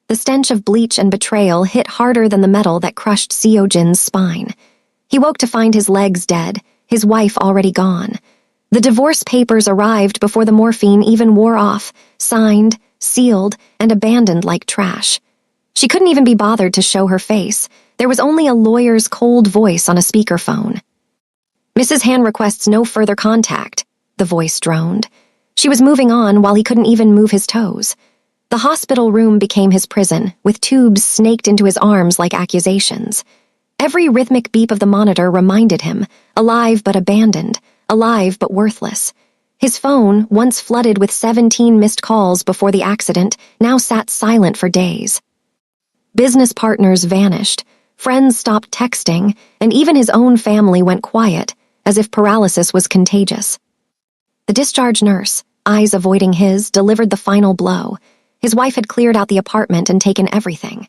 The stench of bleach and betrayal hit harder than the metal that crushed Seo-jin's spine. He woke to find his legs dead, his wife already gone. The divorce papers arrived before the morphine even wore off, signed, sealed, and abandoned like trash. She couldn't even be bothered to show her face. There was only a lawyer's cold voice on a speakerphone. "Mrs. Han requests no further contact," the voice droned. She was moving on while he couldn't even move his toes. The hospital room became his prison, with tubes snaked into his arms like accusations. Every rhythmic beep of the monitor reminded him, alive but abandoned, alive but worthless. His phone, once flooded with 17 missed calls before the accident, now sat silent for days. Business partners vanished, friends stopped texting, and even his own family went quiet, as if paralysis was contagious. The discharge nurse, eyes avoiding his, delivered the final blow. His wife had cleared out the apartment and taken everything.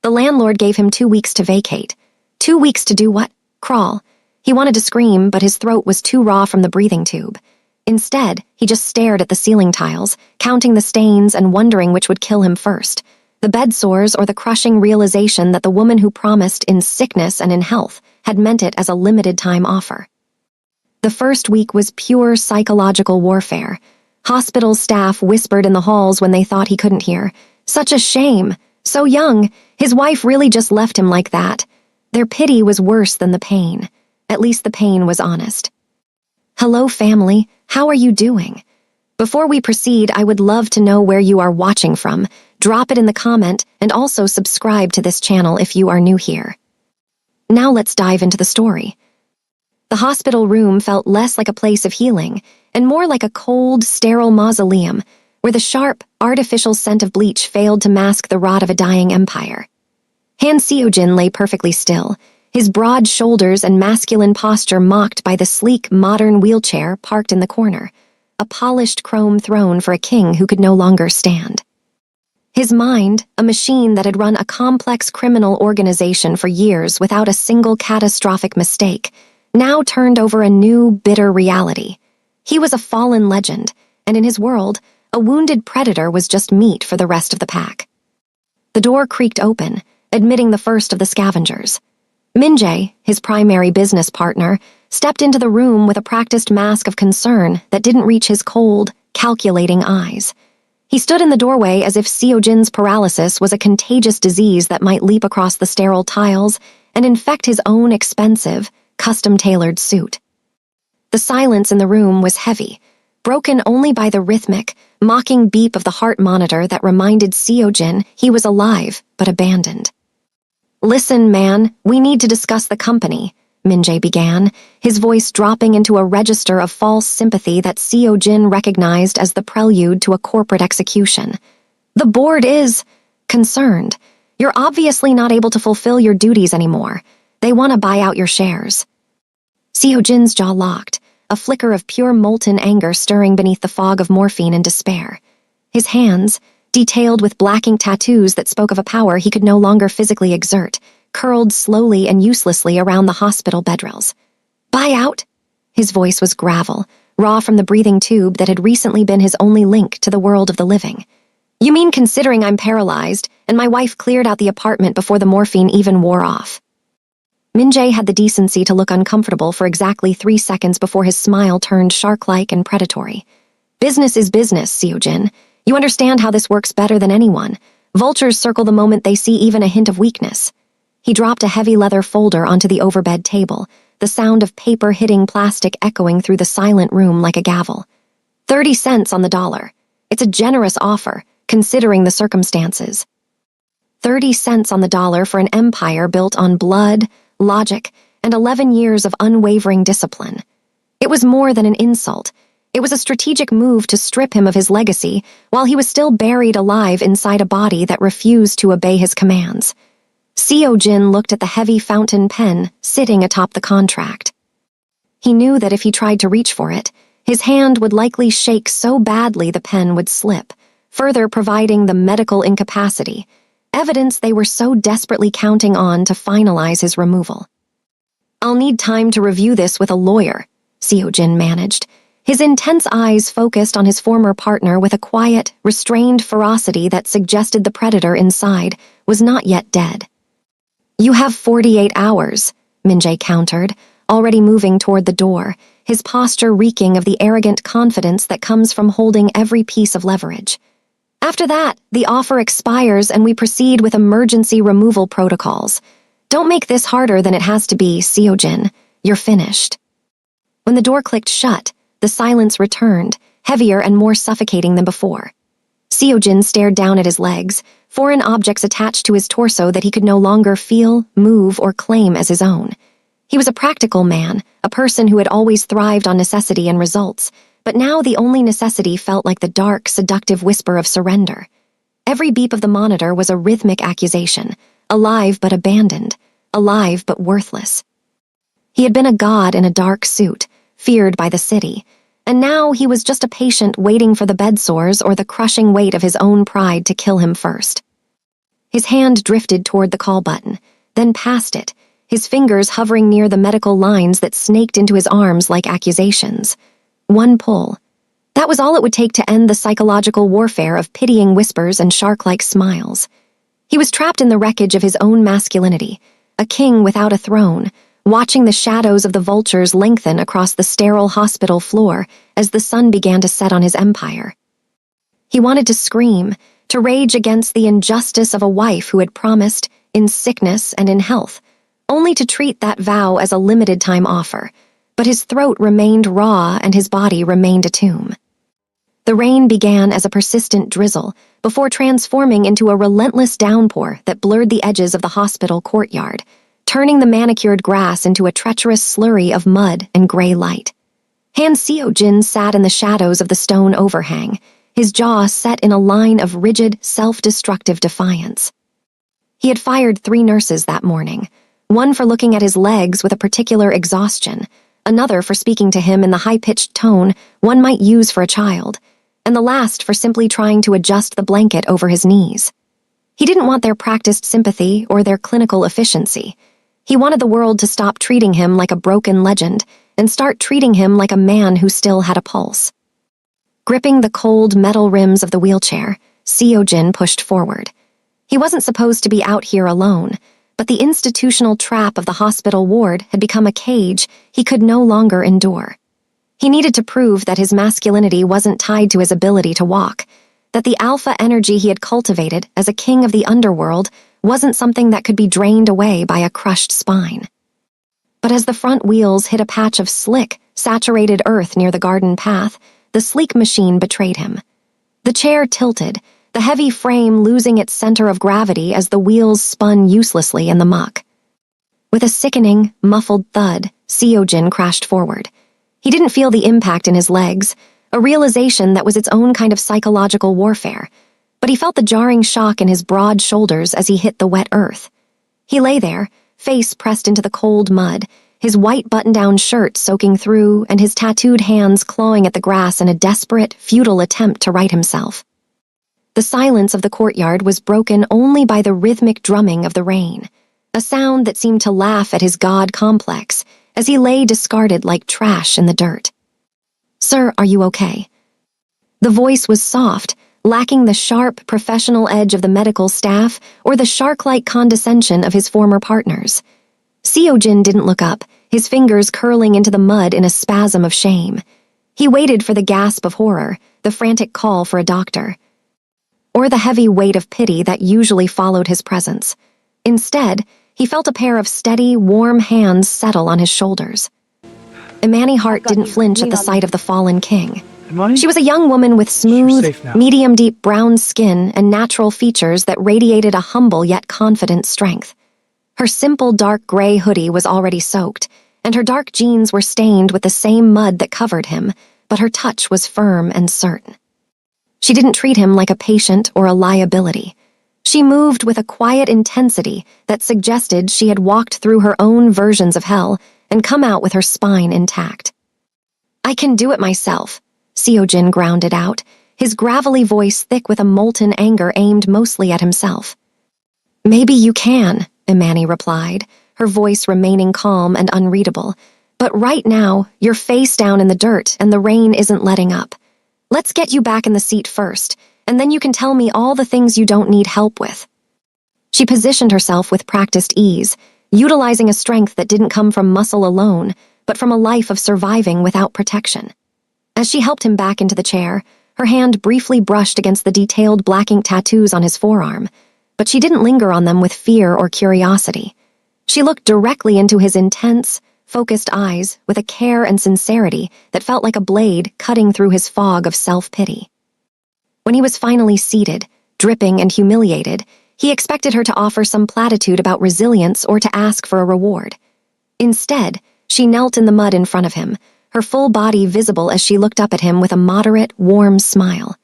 The landlord gave him 2 weeks to vacate. 2 weeks to do what? Crawl. He wanted to scream, but his throat was too raw from the breathing tube. Instead, he just stared at the ceiling tiles, counting the stains and wondering which would kill him first. The bed sores or the crushing realization that the woman who promised in sickness and in health had meant it as a limited-time offer. The first week was pure psychological warfare. Hospital staff whispered in the halls when they thought he couldn't hear. Such a shame. So young. His wife really just left him like that. Their pity was worse than the pain. At least the pain was honest. "Hello, family. How are you doing? Before we proceed, I would love to know where you are watching from. Drop it in the comment and also subscribe to this channel if you are new here." Now let's dive into the story. The hospital room felt less like a place of healing and more like a cold, sterile mausoleum where the sharp, artificial scent of bleach failed to mask the rot of a dying empire. Han Seo-jin lay perfectly still, his broad shoulders and masculine posture mocked by the sleek, modern wheelchair parked in the corner, a polished chrome throne for a king who could no longer stand. His mind, a machine that had run a complex criminal organization for years without a single catastrophic mistake, now turned over a new, bitter reality. He was a fallen legend, and in his world, a wounded predator was just meat for the rest of the pack. The door creaked open, admitting the first of the scavengers. Min-jae, his primary business partner, stepped into the room with a practiced mask of concern that didn't reach his cold, calculating eyes. He stood in the doorway as if Seo-jin's paralysis was a contagious disease that might leap across the sterile tiles and infect his own expensive, custom-tailored suit. The silence in the room was heavy, broken only by the rhythmic, mocking beep of the heart monitor that reminded Seo-jin he was alive but abandoned. "Listen, man, we need to discuss the company," Min-jae began, his voice dropping into a register of false sympathy that Seo-jin recognized as the prelude to a corporate execution. "The board is concerned. You're obviously not able to fulfill your duties anymore. They want to buy out your shares." Seo-jin's jaw locked, a flicker of pure molten anger stirring beneath the fog of morphine and despair. His hands, detailed with black ink tattoos that spoke of a power he could no longer physically exert, curled slowly and uselessly around the hospital bedrails. "Buy out?" His voice was gravel, raw from the breathing tube that had recently been his only link to the world of the living. "You mean considering I'm paralyzed, and my wife cleared out the apartment before the morphine even wore off?" Min-jae had the decency to look uncomfortable for exactly 3 seconds before his smile turned shark-like and predatory. "Business is business, Seo-jin. You understand how this works better than anyone. Vultures circle the moment they see even a hint of weakness." He dropped a heavy leather folder onto the overbed table, the sound of paper hitting plastic echoing through the silent room like a gavel. 30 cents on the dollar. It's a generous offer, considering the circumstances. 30 cents on the dollar for an empire built on blood, logic, and 11 years of unwavering discipline. It was more than an insult. It was a strategic move to strip him of his legacy while he was still buried alive inside a body that refused to obey his commands. Seo-jin looked at the heavy fountain pen sitting atop the contract. He knew that if he tried to reach for it, his hand would likely shake so badly the pen would slip, further providing the medical incapacity, evidence they were so desperately counting on to finalize his removal. "I'll need time to review this with a lawyer," Seo-jin managed. His intense eyes focused on his former partner with a quiet, restrained ferocity that suggested the predator inside was not yet dead. "You have 48 hours, Minjae countered, already moving toward the door, his posture reeking of the arrogant confidence that comes from holding every piece of leverage. "After that, the offer expires and we proceed with emergency removal protocols. Don't make this harder than it has to be, Seojin. You're finished." When the door clicked shut, the silence returned, heavier and more suffocating than before. Seojin stared down at his legs, foreign objects attached to his torso that he could no longer feel, move, or claim as his own. He was a practical man, a person who had always thrived on necessity and results, but now the only necessity felt like the dark, seductive whisper of surrender. Every beep of the monitor was a rhythmic accusation, alive but abandoned, alive but worthless. He had been a god in a dark suit, feared by the city, and now he was just a patient waiting for the bedsores or the crushing weight of his own pride to kill him first. His hand drifted toward the call button, then past it, his fingers hovering near the medical lines that snaked into his arms like accusations. One pull. That was all it would take to end the psychological warfare of pitying whispers and shark-like smiles. He was trapped in the wreckage of his own masculinity, a king without a throne, watching the shadows of the vultures lengthen across the sterile hospital floor as the sun began to set on his empire. He wanted to scream, to rage against the injustice of a wife who had promised, in sickness and in health, only to treat that vow as a limited-time offer, but his throat remained raw and his body remained a tomb. The rain began as a persistent drizzle, before transforming into a relentless downpour that blurred the edges of the hospital courtyard, turning the manicured grass into a treacherous slurry of mud and gray light. Han Seojin sat in the shadows of the stone overhang, his jaw set in a line of rigid, self-destructive defiance. He had fired 3 nurses that morning, one for looking at his legs with a particular exhaustion, another for speaking to him in the high-pitched tone one might use for a child, and the last for simply trying to adjust the blanket over his knees. He didn't want their practiced sympathy or their clinical efficiency. He wanted the world to stop treating him like a broken legend and start treating him like a man who still had a pulse. Gripping the cold metal rims of the wheelchair, Seojin pushed forward. He wasn't supposed to be out here alone, but the institutional trap of the hospital ward had become a cage he could no longer endure. He needed to prove that his masculinity wasn't tied to his ability to walk, that the alpha energy he had cultivated as a king of the underworld wasn't something that could be drained away by a crushed spine. But as the front wheels hit a patch of slick, saturated earth near the garden path, the sleek machine betrayed him. The chair tilted, the heavy frame losing its center of gravity as the wheels spun uselessly in the muck. With a sickening, muffled thud, Seojin crashed forward. He didn't feel the impact in his legs, a realization that was its own kind of psychological warfare, but he felt the jarring shock in his broad shoulders as he hit the wet earth. He lay there, face pressed into the cold mud, his white button-down shirt soaking through and his tattooed hands clawing at the grass in a desperate, futile attempt to right himself. The silence of the courtyard was broken only by the rhythmic drumming of the rain, a sound that seemed to laugh at his god complex as he lay discarded like trash in the dirt. "Sir, are you okay?" The voice was soft, lacking the sharp, professional edge of the medical staff or the shark-like condescension of his former partners. Seojin didn't look up, his fingers curling into the mud in a spasm of shame. He waited for the gasp of horror, the frantic call for a doctor, or the heavy weight of pity that usually followed his presence. Instead, he felt a pair of steady, warm hands settle on his shoulders. Imani Hart didn't flinch at the sight of the fallen king. She was a young woman with smooth, medium-deep brown skin and natural features that radiated a humble yet confident strength. Her simple dark gray hoodie was already soaked, and her dark jeans were stained with the same mud that covered him, but her touch was firm and certain. She didn't treat him like a patient or a liability. She moved with a quiet intensity that suggested she had walked through her own versions of hell and come out with her spine intact. "I can do it myself," Seojin grounded out, his gravelly voice thick with a molten anger aimed mostly at himself. "Maybe you can," Imani replied, her voice remaining calm and unreadable, But right now, you're face down in the dirt and the rain isn't letting up. Let's get you back in the seat first, and then you can tell me all the things you don't need help with." She positioned herself with practiced ease, utilizing a strength that didn't come from muscle alone, but from a life of surviving without protection. As she helped him back into the chair, her hand briefly brushed against the detailed black ink tattoos on his forearm, but she didn't linger on them with fear or curiosity. She looked directly into his intense, focused eyes with a care and sincerity that felt like a blade cutting through his fog of self-pity. When he was finally seated, dripping and humiliated, he expected her to offer some platitude about resilience or to ask for a reward. Instead, she knelt in the mud in front of him, her full body visible as she looked up at him with a moderate, warm smile.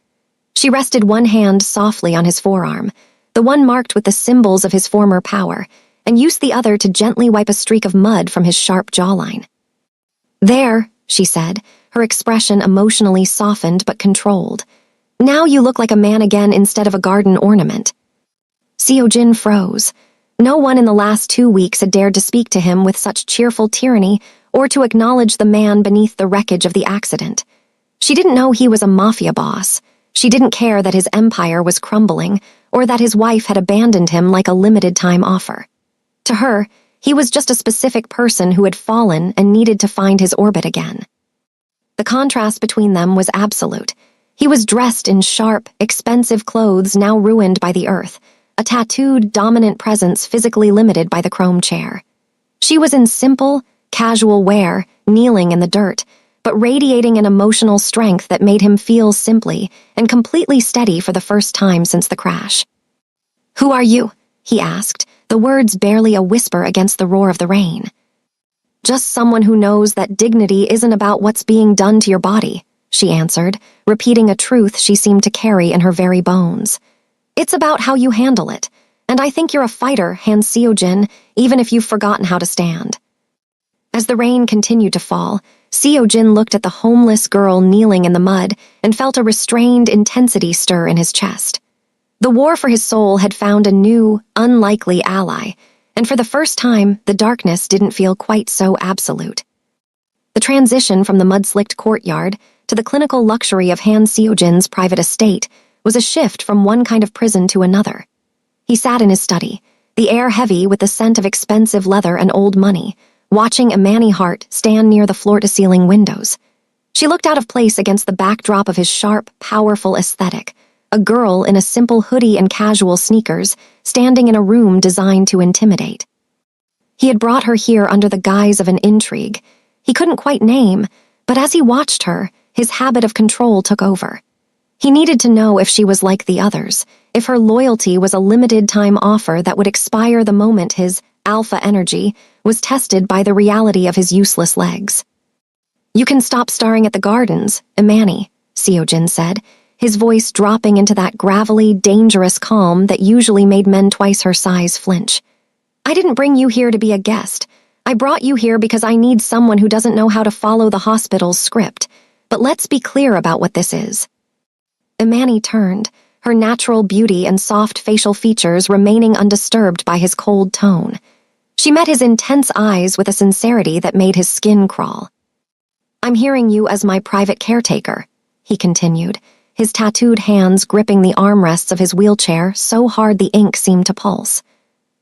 She rested one hand softly on his forearm, the one marked with the symbols of his former power, and used the other to gently wipe a streak of mud from his sharp jawline. "There," she said, her expression emotionally softened but controlled. "Now you look like a man again instead of a garden ornament." Seo-jin froze. No one in the last 2 weeks had dared to speak to him with such cheerful tyranny or to acknowledge the man beneath the wreckage of the accident. She didn't know he was a mafia boss. She didn't care that his empire was crumbling or that his wife had abandoned him like a limited-time offer. To her, he was just a specific person who had fallen and needed to find his orbit again. The contrast between them was absolute. He was dressed in sharp, expensive clothes now ruined by the earth, a tattooed, dominant presence physically limited by the chrome chair. She was in simple, casual wear, kneeling in the dirt, but radiating an emotional strength that made him feel simply and completely steady for the first time since the crash. "Who are you?" he asked, the words barely a whisper against the roar of the rain. "Just someone who knows that dignity isn't about what's being done to your body," she answered, repeating a truth she seemed to carry in her very bones. "It's about how you handle it, and I think you're a fighter, Han Seo-jin, even if you've forgotten how to stand." As the rain continued to fall, Seo-jin looked at the homeless girl kneeling in the mud and felt a restrained intensity stir in his chest. The war for his soul had found a new, unlikely ally, and for the first time, the darkness didn't feel quite so absolute. The transition from the mud-slicked courtyard to the clinical luxury of Han Seo-jin's private estate was a shift from one kind of prison to another. He sat in his study, the air heavy with the scent of expensive leather and old money, watching Imani Hart stand near the floor-to-ceiling windows. She looked out of place against the backdrop of his sharp, powerful aesthetic, a girl in a simple hoodie and casual sneakers, standing in a room designed to intimidate. He had brought her here under the guise of an intrigue he couldn't quite name, but as he watched her, his habit of control took over. He needed to know if she was like the others, if her loyalty was a limited-time offer that would expire the moment his alpha energy was tested by the reality of his useless legs. "You can stop staring at the gardens, Imani," Seo-jin said, his voice dropping into that gravelly, dangerous calm that usually made men twice her size flinch. "I didn't bring you here to be a guest. I brought you here because I need someone who doesn't know how to follow the hospital's script. But let's be clear about what this is." Imani turned, her natural beauty and soft facial features remaining undisturbed by his cold tone. She met his intense eyes with a sincerity that made his skin crawl. "I'm hearing you as my private caretaker," he continued, his tattooed hands gripping the armrests of his wheelchair so hard the ink seemed to pulse.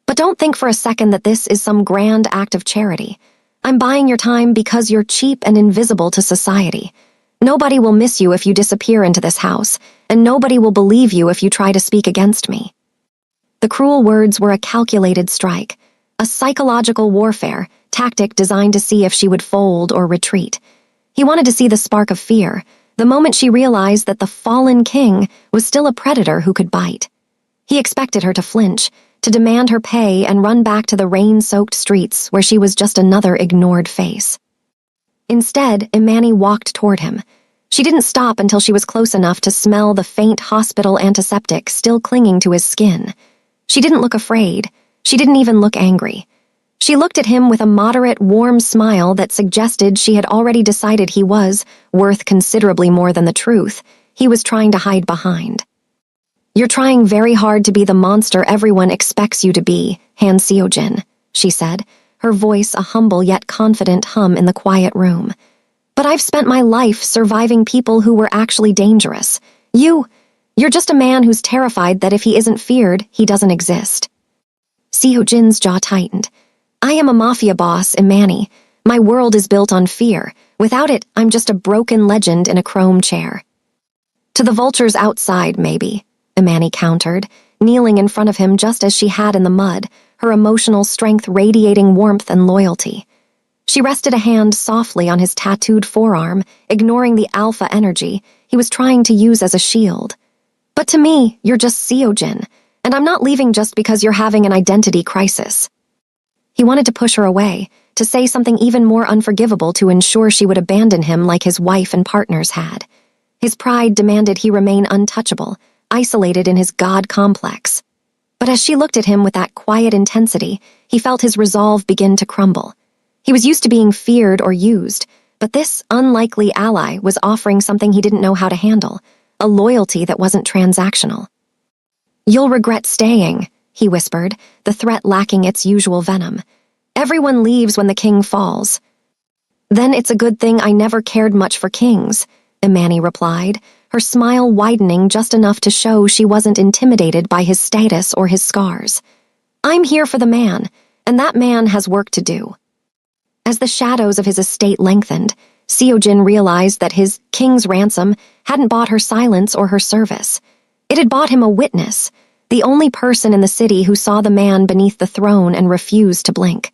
"But don't think for a second that this is some grand act of charity. I'm buying your time because you're cheap and invisible to society. Nobody will miss you if you disappear into this house, and nobody will believe you if you try to speak against me." The cruel words were a calculated strike, a psychological warfare tactic designed to see if she would fold or retreat. He wanted to see the spark of fear, the moment she realized that the fallen king was still a predator who could bite. He expected her to flinch, to demand her pay and run back to the rain-soaked streets where she was just another ignored face. Instead, Imani walked toward him. She didn't stop until she was close enough to smell the faint hospital antiseptic still clinging to his skin. She didn't look afraid. She didn't even look angry. She looked at him with a moderate, warm smile that suggested she had already decided he was worth considerably more than the truth he was trying to hide behind. "You're trying very hard to be the monster everyone expects you to be, Han Seo-jin," she said, her voice a humble yet confident hum in the quiet room. "But I've spent my life surviving people who were actually dangerous. You're just a man who's terrified that if he isn't feared, he doesn't exist." Seo-jin's jaw tightened. "I am a mafia boss, Imani. My world is built on fear. Without it, I'm just a broken legend in a chrome chair." "To the vultures outside, maybe," Imani countered, kneeling in front of him just as she had in the mud, her emotional strength radiating warmth and loyalty. She rested a hand softly on his tattooed forearm, ignoring the alpha energy he was trying to use as a shield. "But to me, you're just Seo-jin, and I'm not leaving just because you're having an identity crisis." He wanted to push her away, to say something even more unforgivable to ensure she would abandon him like his wife and partners had. His pride demanded he remain untouchable, isolated in his god complex. But as she looked at him with that quiet intensity, he felt his resolve begin to crumble. He was used to being feared or used, but this unlikely ally was offering something he didn't know how to handle, a loyalty that wasn't transactional. "You'll regret staying," he whispered, the threat lacking its usual venom. "Everyone leaves when the king falls." "Then it's a good thing I never cared much for kings," Imani replied, her smile widening just enough to show she wasn't intimidated by his status or his scars. "I'm here for the man, and that man has work to do." As the shadows of his estate lengthened, Seo-jin realized that his king's ransom hadn't bought her silence or her service. It had bought him a witness, the only person in the city who saw the man beneath the throne and refused to blink.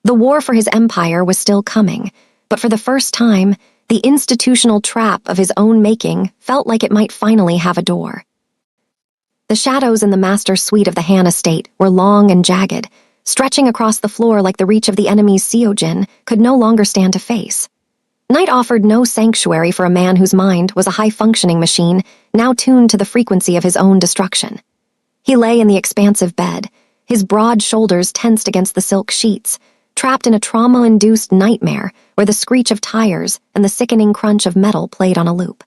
The war for his empire was still coming, but for the first time, the institutional trap of his own making felt like it might finally have a door. The shadows in the master suite of the Han estate were long and jagged, stretching across the floor like the reach of the enemy's Seo-jin could no longer stand to face. Night offered no sanctuary for a man whose mind was a high-functioning machine, now tuned to the frequency of his own destruction. He lay in the expansive bed, his broad shoulders tensed against the silk sheets, trapped in a trauma-induced nightmare where the screech of tires and the sickening crunch of metal played on a loop.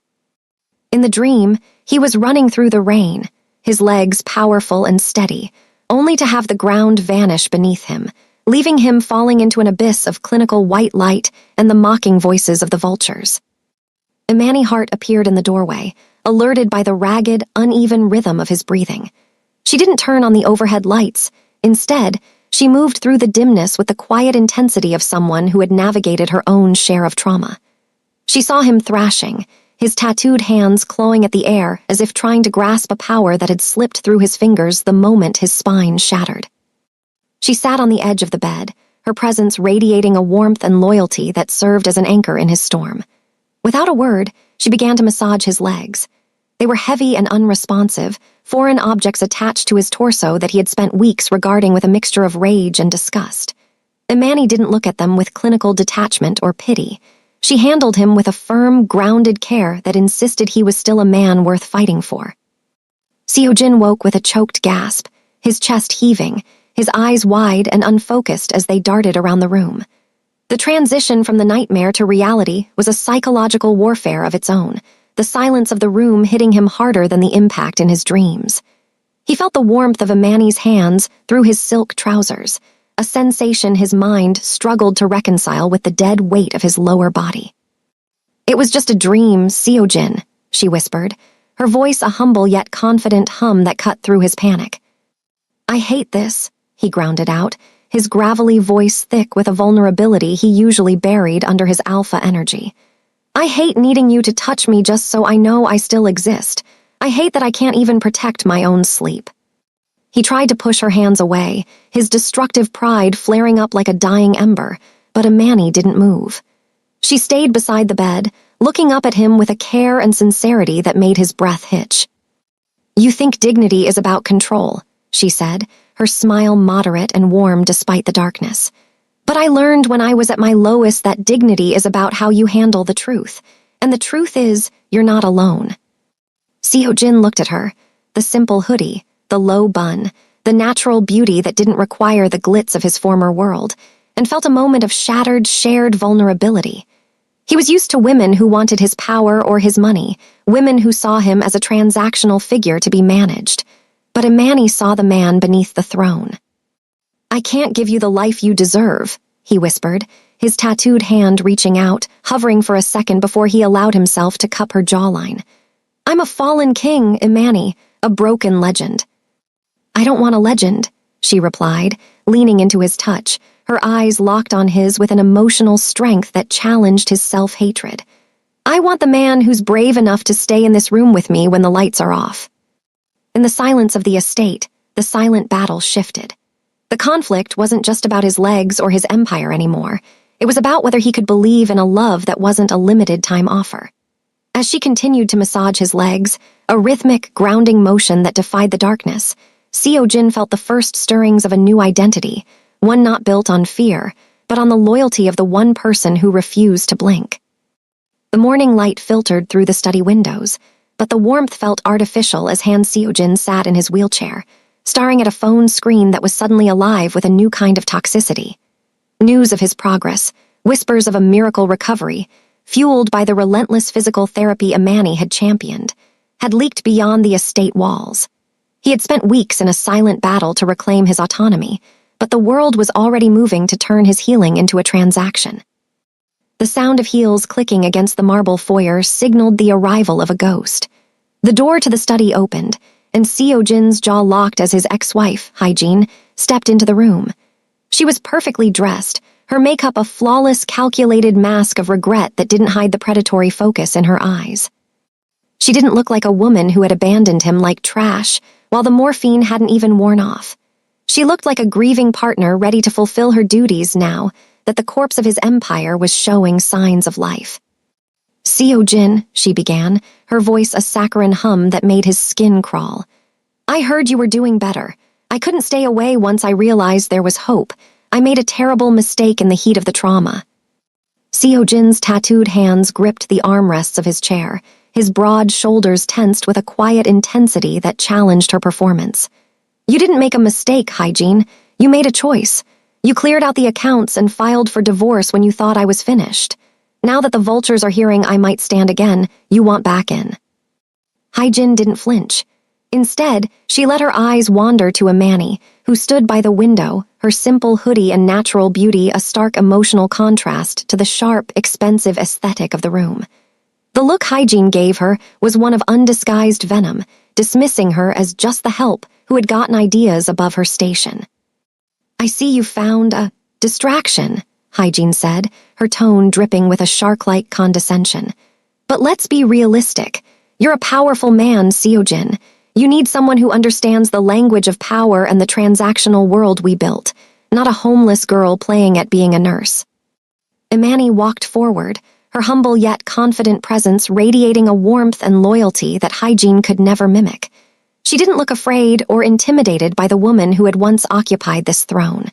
In the dream, he was running through the rain, his legs powerful and steady, only to have the ground vanish beneath him, leaving him falling into an abyss of clinical white light and the mocking voices of the vultures. Imani Hart appeared in the doorway, alerted by the ragged, uneven rhythm of his breathing. She didn't turn on the overhead lights. Instead, she moved through the dimness with the quiet intensity of someone who had navigated her own share of trauma. She saw him thrashing, his tattooed hands clawing at the air as if trying to grasp a power that had slipped through his fingers the moment his spine shattered. She sat on the edge of the bed, her presence radiating a warmth and loyalty that served as an anchor in his storm. Without a word, she began to massage his legs. They were heavy and unresponsive, foreign objects attached to his torso that he had spent weeks regarding with a mixture of rage and disgust. Imani didn't look at them with clinical detachment or pity. She handled him with a firm, grounded care that insisted he was still a man worth fighting for. Seo-jin woke with a choked gasp, his chest heaving, his eyes wide and unfocused as they darted around the room. The transition from the nightmare to reality was a psychological warfare of its own, the silence of the room hitting him harder than the impact in his dreams. He felt the warmth of Imani's hands through his silk trousers, a sensation his mind struggled to reconcile with the dead weight of his lower body. "It was just a dream, Seo-jin," she whispered, her voice a humble yet confident hum that cut through his panic. "I hate this," he grounded out, his gravelly voice thick with a vulnerability he usually buried under his alpha energy. "I hate needing you to touch me just so I know I still exist. I hate that I can't even protect my own sleep." He tried to push her hands away, his destructive pride flaring up like a dying ember, but Imani didn't move. She stayed beside the bed, looking up at him with a care and sincerity that made his breath hitch. "You think dignity is about control," she said, her smile moderate and warm despite the darkness. "But I learned when I was at my lowest that dignity is about how you handle the truth, and the truth is, you're not alone." Seo-jin looked at her, the simple hoodie, the low bun, the natural beauty that didn't require the glitz of his former world, and felt a moment of shattered, shared vulnerability. He was used to women who wanted his power or his money, women who saw him as a transactional figure to be managed. But Imani saw the man beneath the throne. I can't give you the life you deserve, he whispered, his tattooed hand reaching out, hovering for a second before he allowed himself to cup her jawline. I'm a fallen king, Imani, a broken legend. I don't want a legend, she replied, leaning into his touch, her eyes locked on his with an emotional strength that challenged his self-hatred. I want the man who's brave enough to stay in this room with me when the lights are off. In the silence of the estate, the silent battle shifted. The conflict wasn't just about his legs or his empire anymore. It was about whether he could believe in a love that wasn't a limited-time offer. As she continued to massage his legs, a rhythmic, grounding motion that defied the darkness, Seo-jin felt the first stirrings of a new identity, one not built on fear, but on the loyalty of the one person who refused to blink. The morning light filtered through the study windows, but the warmth felt artificial as Han Seo-jin sat in his wheelchair, staring at a phone screen that was suddenly alive with a new kind of toxicity. News of his progress, whispers of a miracle recovery, fueled by the relentless physical therapy Imani had championed, had leaked beyond the estate walls. He had spent weeks in a silent battle to reclaim his autonomy, but the world was already moving to turn his healing into a transaction. The sound of heels clicking against the marble foyer signaled the arrival of a ghost. The door to the study opened, and Seo-jin's jaw locked as his ex-wife, Hae-jin, stepped into the room. She was perfectly dressed, her makeup a flawless, calculated mask of regret that didn't hide the predatory focus in her eyes. She didn't look like a woman who had abandoned him like trash, while the morphine hadn't even worn off. She looked like a grieving partner ready to fulfill her duties now that the corpse of his empire was showing signs of life. Seo-jin, she began, her voice a saccharine hum that made his skin crawl. I heard you were doing better. I couldn't stay away once I realized there was hope. I made a terrible mistake in the heat of the trauma. Seo-jin's tattooed hands gripped the armrests of his chair, his broad shoulders tensed with a quiet intensity that challenged her performance. You didn't make a mistake, Hae-jin. You made a choice. You cleared out the accounts and filed for divorce when you thought I was finished. Now that the vultures are hearing I might stand again, you want back in. Hae-jin didn't flinch. Instead, she let her eyes wander to Imani, who stood by the window, her simple hoodie and natural beauty a stark emotional contrast to the sharp, expensive aesthetic of the room. The look Hae-jin gave her was one of undisguised venom, dismissing her as just the help who had gotten ideas above her station. I see you found a distraction, Hae-jin said, her tone dripping with a shark-like condescension. But let's be realistic. You're a powerful man, Seo-jin. You need someone who understands the language of power and the transactional world we built, not a homeless girl playing at being a nurse. Imani walked forward, her humble yet confident presence radiating a warmth and loyalty that Hae-jin could never mimic. She didn't look afraid or intimidated by the woman who had once occupied this throne.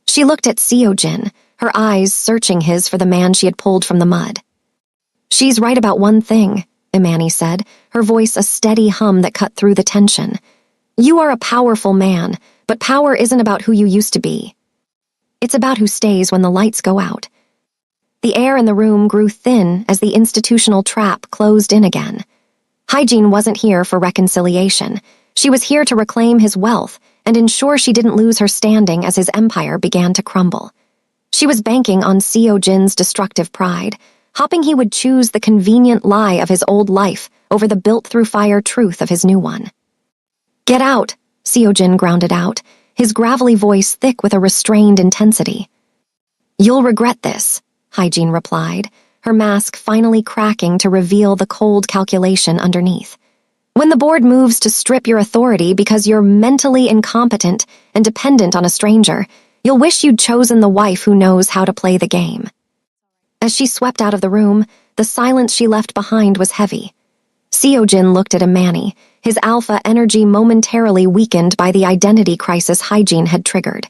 She looked at Seo-jin, her eyes searching his for the man she had pulled from the mud. She's right about one thing, Imani said, her voice a steady hum that cut through the tension. You are a powerful man, but power isn't about who you used to be. It's about who stays when the lights go out. The air in the room grew thin as the institutional trap closed in again. Hae-jin wasn't here for reconciliation. She was here to reclaim his wealth and ensure she didn't lose her standing as his empire began to crumble. She was banking on Seo-jin's destructive pride, hoping he would choose the convenient lie of his old life over the built-through-fire truth of his new one. Get out, Seo-jin grounded out, his gravelly voice thick with a restrained intensity. You'll regret this, Hae-jin replied, her mask finally cracking to reveal the cold calculation underneath. When the board moves to strip your authority because you're mentally incompetent and dependent on a stranger, you'll wish you'd chosen the wife who knows how to play the game. As she swept out of the room, the silence she left behind was heavy. Seo-jin looked at Imani, his alpha energy momentarily weakened by the identity crisis Hae-jin had triggered.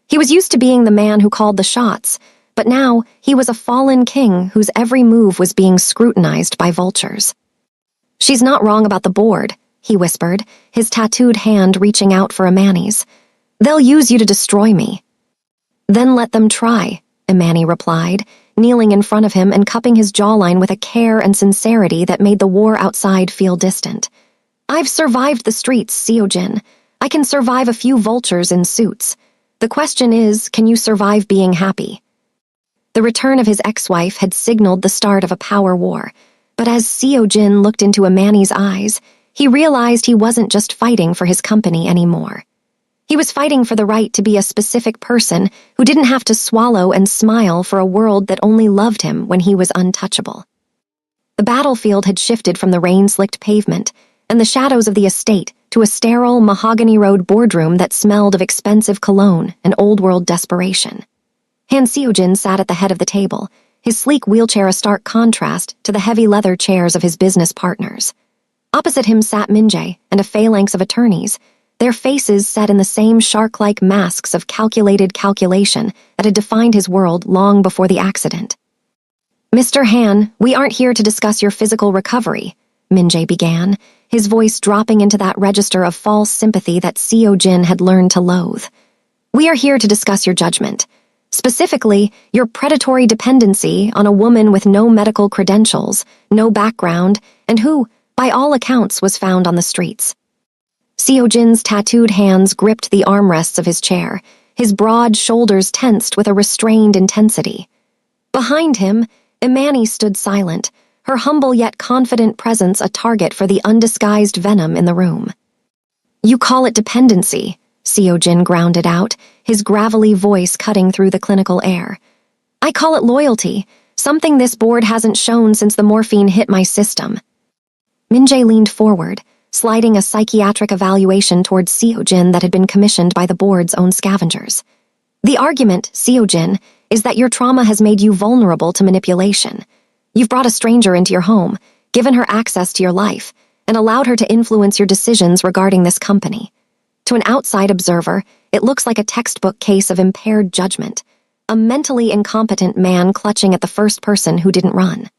He was used to being the man who called the shots, but now he was a fallen king whose every move was being scrutinized by vultures. She's not wrong about the board, he whispered, his tattooed hand reaching out for Imani's. They'll use you to destroy me. Then let them try, Imani replied, kneeling in front of him and cupping his jawline with a care and sincerity that made the war outside feel distant. I've survived the streets, Seo-jin. I can survive a few vultures in suits. The question is, can you survive being happy? The return of his ex-wife had signaled the start of a power war, but as Seo Jin looked into Amani's eyes, he realized he wasn't just fighting for his company anymore. He was fighting for the right to be a specific person who didn't have to swallow and smile for a world that only loved him when he was untouchable. The battlefield had shifted from the rain-slicked pavement and the shadows of the estate to a sterile, mahogany-road boardroom that smelled of expensive cologne and old-world desperation. Han Seojin sat at the head of the table, his sleek wheelchair a stark contrast to the heavy leather chairs of his business partners. Opposite him sat Min-jae and a phalanx of attorneys, their faces set in the same shark-like masks of calculated calculation that had defined his world long before the accident. "Mr. Han, we aren't here to discuss your physical recovery," Min-jae began, his voice dropping into that register of false sympathy that Seo Jin had learned to loathe. "We are here to discuss your judgment. Specifically, your predatory dependency on a woman with no medical credentials, no background, and who, by all accounts, was found on the streets." Seo Jin's tattooed hands gripped the armrests of his chair, his broad shoulders tensed with a restrained intensity. Behind him, Imani stood silent, her humble yet confident presence a target for the undisguised venom in the room. "You call it dependency," Seo Jin grounded out, his gravelly voice cutting through the clinical air. "I call it loyalty, something this board hasn't shown since the morphine hit my system." Min-jae leaned forward, sliding a psychiatric evaluation towards Seo Jin that had been commissioned by the board's own scavengers. "The argument, Seo Jin, is that your trauma has made you vulnerable to manipulation. You've brought a stranger into your home, given her access to your life, and allowed her to influence your decisions regarding this company. To an outside observer, it looks like a textbook case of impaired judgment, a mentally incompetent man clutching at the first person who didn't run."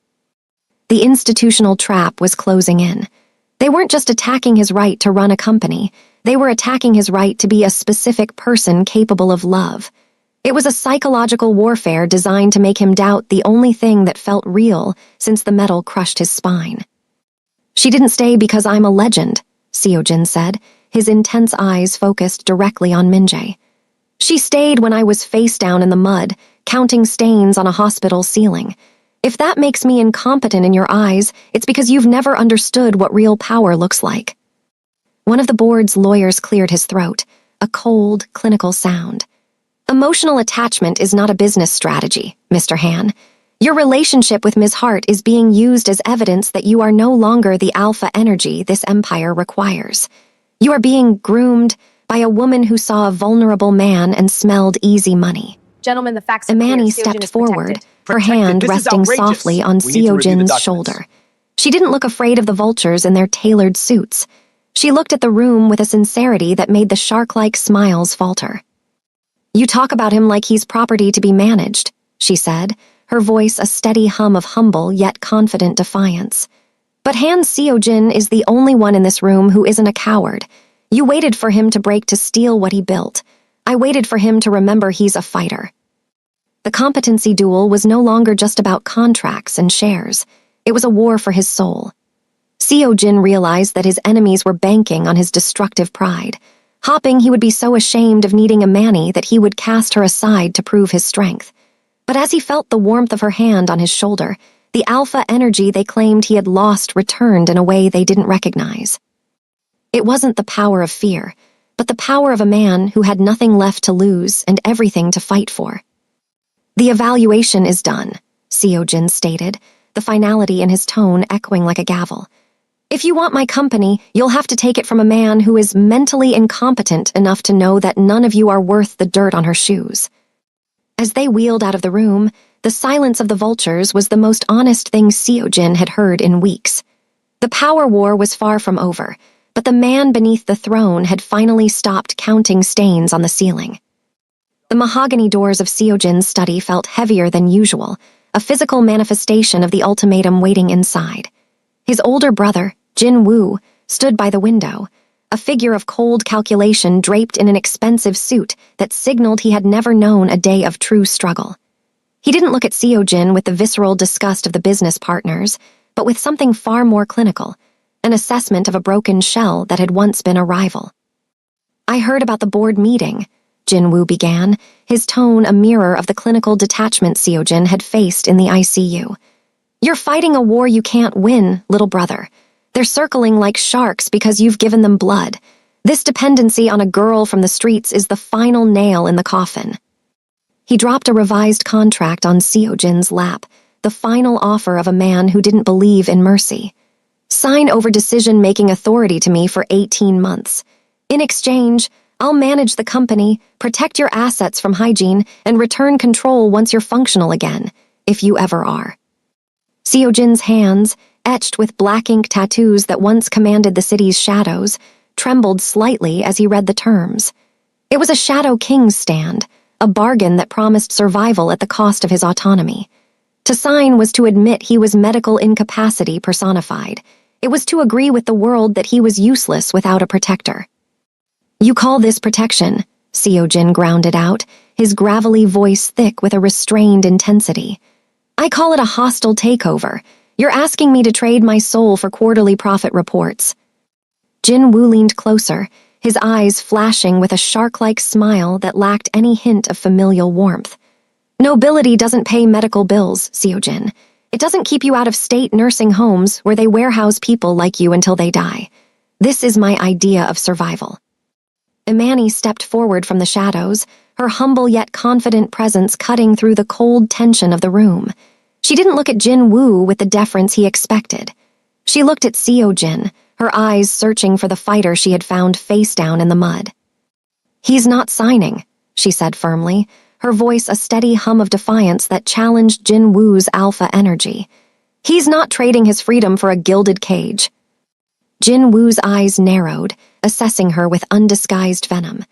The institutional trap was closing in. They weren't just attacking his right to run a company, they were attacking his right to be a specific person capable of love. It was a psychological warfare designed to make him doubt the only thing that felt real since the metal crushed his spine. "She didn't stay because I'm a legend," Seo Jin said, his intense eyes focused directly on Min-jae. "She stayed when I was face down in the mud, counting stains on a hospital ceiling. If that makes me incompetent in your eyes, it's because you've never understood what real power looks like." One of the board's lawyers cleared his throat, a cold, clinical sound. "Emotional attachment is not a business strategy, Mr. Han. Your relationship with Ms. Hart is being used as evidence that you are no longer the alpha energy this empire requires. You are being groomed by a woman who saw a vulnerable man and smelled easy money." "Gentlemen, the facts are clear. Imani Seo Jin stepped is forward, her Protected. hand This is resting outrageous. softly on We need to Seo review the Jin's documents. shoulder. She didn't look afraid of the vultures in their tailored suits. She looked at the room with a sincerity that made the shark-like smiles falter. "You talk about him like he's property to be managed," she said, her voice a steady hum of humble yet confident defiance. "But Han Seo Jin is the only one in this room who isn't a coward. You waited for him to break to steal what he built. I waited for him to remember he's a fighter." The competency duel was no longer just about contracts and shares. It was a war for his soul. Seo Jin realized that his enemies were banking on his destructive pride, hoping he would be so ashamed of needing Imani that he would cast her aside to prove his strength. But as he felt the warmth of her hand on his shoulder, the alpha energy they claimed he had lost returned in a way they didn't recognize. It wasn't the power of fear, but the power of a man who had nothing left to lose and everything to fight for. "The evaluation is done," Seo Jin stated, the finality in his tone echoing like a gavel. "If you want my company, you'll have to take it from a man who is mentally incompetent enough to know that none of you are worth the dirt on her shoes." As they wheeled out of the room, the silence of the vultures was the most honest thing Seo Jin had heard in weeks. The power war was far from over, but the man beneath the throne had finally stopped counting stains on the ceiling. The mahogany doors of Seo Jin's study felt heavier than usual, a physical manifestation of the ultimatum waiting inside. His older brother, Jin Woo, stood by the window, a figure of cold calculation draped in an expensive suit that signaled he had never known a day of true struggle. He didn't look at Seo Jin with the visceral disgust of the business partners, but with something far more clinical, an assessment of a broken shell that had once been a rival. "I heard about the board meeting," Jinwoo began, his tone a mirror of the clinical detachment Seojin had faced in the ICU. You're fighting a war you can't win, little brother. They're circling like sharks because you've given them blood. This dependency on a girl from the streets is the final nail in the coffin. He dropped a revised contract on Seojin's lap, the final offer of a man who didn't believe in mercy. Sign over decision-making authority to me for 18 months. In exchange, I'll manage the company, protect your assets from hygiene, and return control once you're functional again, if you ever are. Seojin's hands, etched with black ink tattoos that once commanded the city's shadows, trembled slightly as he read the terms. It was a Shadow King's stand, a bargain that promised survival at the cost of his autonomy. To sign was to admit he was medical incapacity personified. It was to agree with the world that he was useless without a protector. You call this protection, Seojin grounded out, his gravelly voice thick with a restrained intensity. I call it a hostile takeover. You're asking me to trade my soul for quarterly profit reports. Jinwoo leaned closer, his eyes flashing with a shark-like smile that lacked any hint of familial warmth. Nobility doesn't pay medical bills, Seojin. It doesn't keep you out of state nursing homes where they warehouse people like you until they die. This is my idea of survival. Imani stepped forward from the shadows, her humble yet confident presence cutting through the cold tension of the room. She didn't look at Jinwoo with the deference he expected. She looked at Seojin, her eyes searching for the fighter she had found face down in the mud. He's not signing, she said firmly, her voice a steady hum of defiance that challenged Jinwoo's alpha energy. He's not trading his freedom for a gilded cage. Jinwoo's eyes narrowed, assessing her with undisguised venom.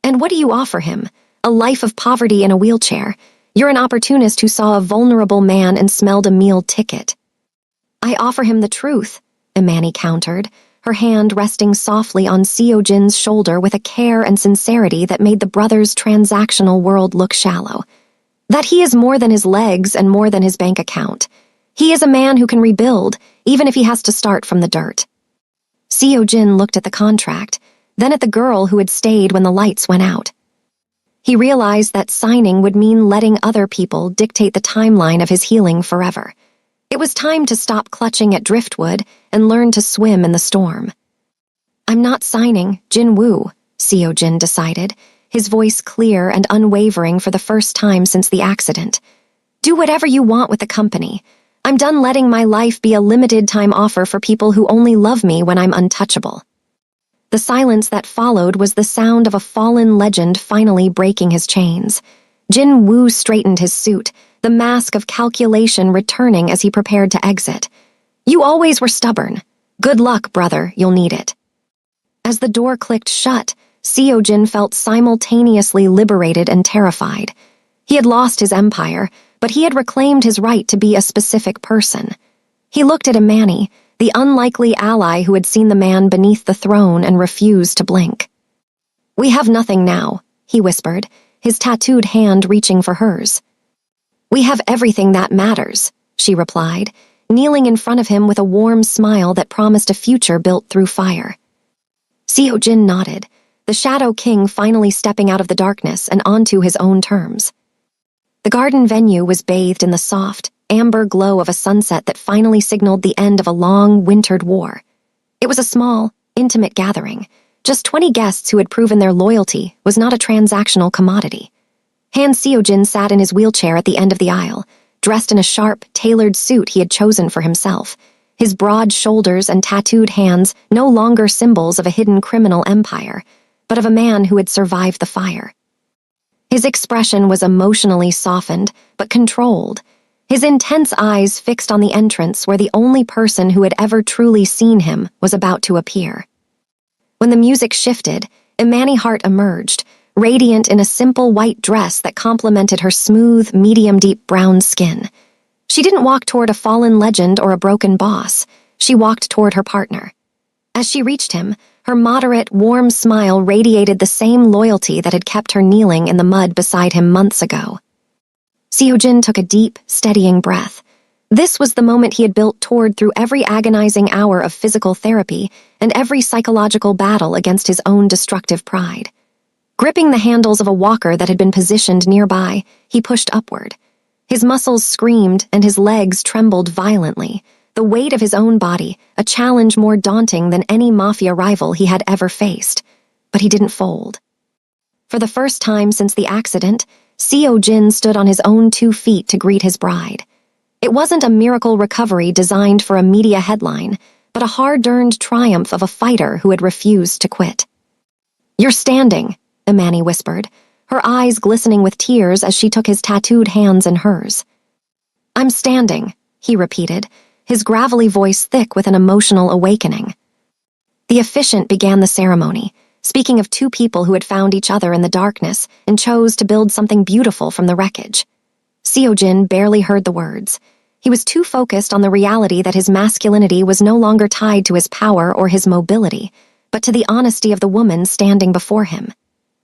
And what do you offer him? A life of poverty in a wheelchair. You're an opportunist who saw a vulnerable man and smelled a meal ticket. I offer him the truth, Imani countered, her hand resting softly on Seojin's shoulder with a care and sincerity that made the brothers' transactional world look shallow. That he is more than his legs and more than his bank account. He is a man who can rebuild, even if he has to start from the dirt. Seojin looked at the contract, then at the girl who had stayed when the lights went out. He realized that signing would mean letting other people dictate the timeline of his healing forever. It was time to stop clutching at driftwood and learn to swim in the storm. I'm not signing, Jinwoo, Seojin decided, his voice clear and unwavering for the first time since the accident. Do whatever you want with the company. I'm done letting my life be a limited-time offer for people who only love me when I'm untouchable. The silence that followed was the sound of a fallen legend finally breaking his chains. Jinwoo straightened his suit, the mask of calculation returning as he prepared to exit. You always were stubborn. Good luck, brother, you'll need it. As the door clicked shut, Seojin felt simultaneously liberated and terrified. He had lost his empire, but he had reclaimed his right to be a specific person. He looked at Imani, the unlikely ally who had seen the man beneath the throne and refused to blink. We have nothing now, he whispered, his tattooed hand reaching for hers. We have everything that matters, she replied, kneeling in front of him with a warm smile that promised a future built through fire. Seojin nodded, the Shadow King finally stepping out of the darkness and onto his own terms. The garden venue was bathed in the soft, amber glow of a sunset that finally signaled the end of a long, wintered war. It was a small, intimate gathering. Just 20 guests who had proven their loyalty was not a transactional commodity. Han Seojin sat in his wheelchair at the end of the aisle, dressed in a sharp, tailored suit he had chosen for himself, his broad shoulders and tattooed hands no longer symbols of a hidden criminal empire, but of a man who had survived the fire. His expression was emotionally softened, but controlled, his intense eyes fixed on the entrance where the only person who had ever truly seen him was about to appear. When the music shifted, Imani Hart emerged, radiant in a simple white dress that complemented her smooth, medium-deep brown skin. She didn't walk toward a fallen legend or a broken boss. She walked toward her partner. As she reached him, her moderate, warm smile radiated the same loyalty that had kept her kneeling in the mud beside him months ago. Seojin took a deep, steadying breath. This was the moment he had built toward through every agonizing hour of physical therapy and every psychological battle against his own destructive pride. Gripping the handles of a walker that had been positioned nearby, he pushed upward. His muscles screamed and his legs trembled violently, the weight of his own body, a challenge more daunting than any Mafia rival he had ever faced. But he didn't fold. For the first time since the accident, Seo-jin stood on his own 2 feet to greet his bride. It wasn't a miracle recovery designed for a media headline, but a hard-earned triumph of a fighter who had refused to quit. "You're standing," Imani whispered, her eyes glistening with tears as she took his tattooed hands in hers. "I'm standing," he repeated, his gravelly voice thick with an emotional awakening. The officiant began the ceremony, speaking of 2 people who had found each other in the darkness and chose to build something beautiful from the wreckage. Seo-jin barely heard the words. He was too focused on the reality that his masculinity was no longer tied to his power or his mobility, but to the honesty of the woman standing before him.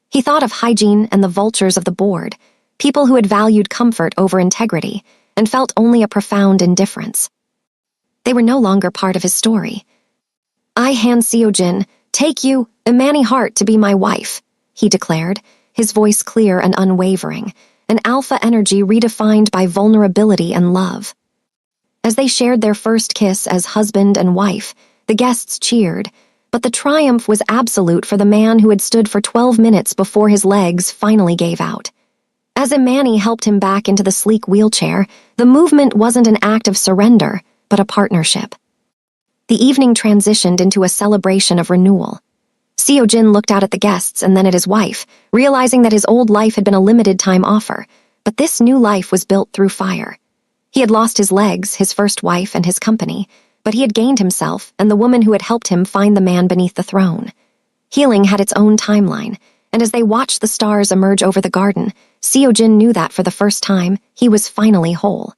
He thought of hygiene and the vultures of the board, people who had valued comfort over integrity, and felt only a profound indifference. They were no longer part of his story. "I, Han Seo-jin, take you, Imani Hart, to be my wife," he declared, his voice clear and unwavering, an alpha energy redefined by vulnerability and love. As they shared their first kiss as husband and wife, the guests cheered, but the triumph was absolute for the man who had stood for 12 minutes before his legs finally gave out. As Imani helped him back into the sleek wheelchair, the movement wasn't an act of surrender, but a partnership. The evening transitioned into a celebration of renewal. Seo-jin looked out at the guests and then at his wife, realizing that his old life had been a limited-time offer, but this new life was built through fire. He had lost his legs, his first wife, and his company, but he had gained himself and the woman who had helped him find the man beneath the throne. Healing had its own timeline, and as they watched the stars emerge over the garden, Seo-jin knew that for the first time, he was finally whole.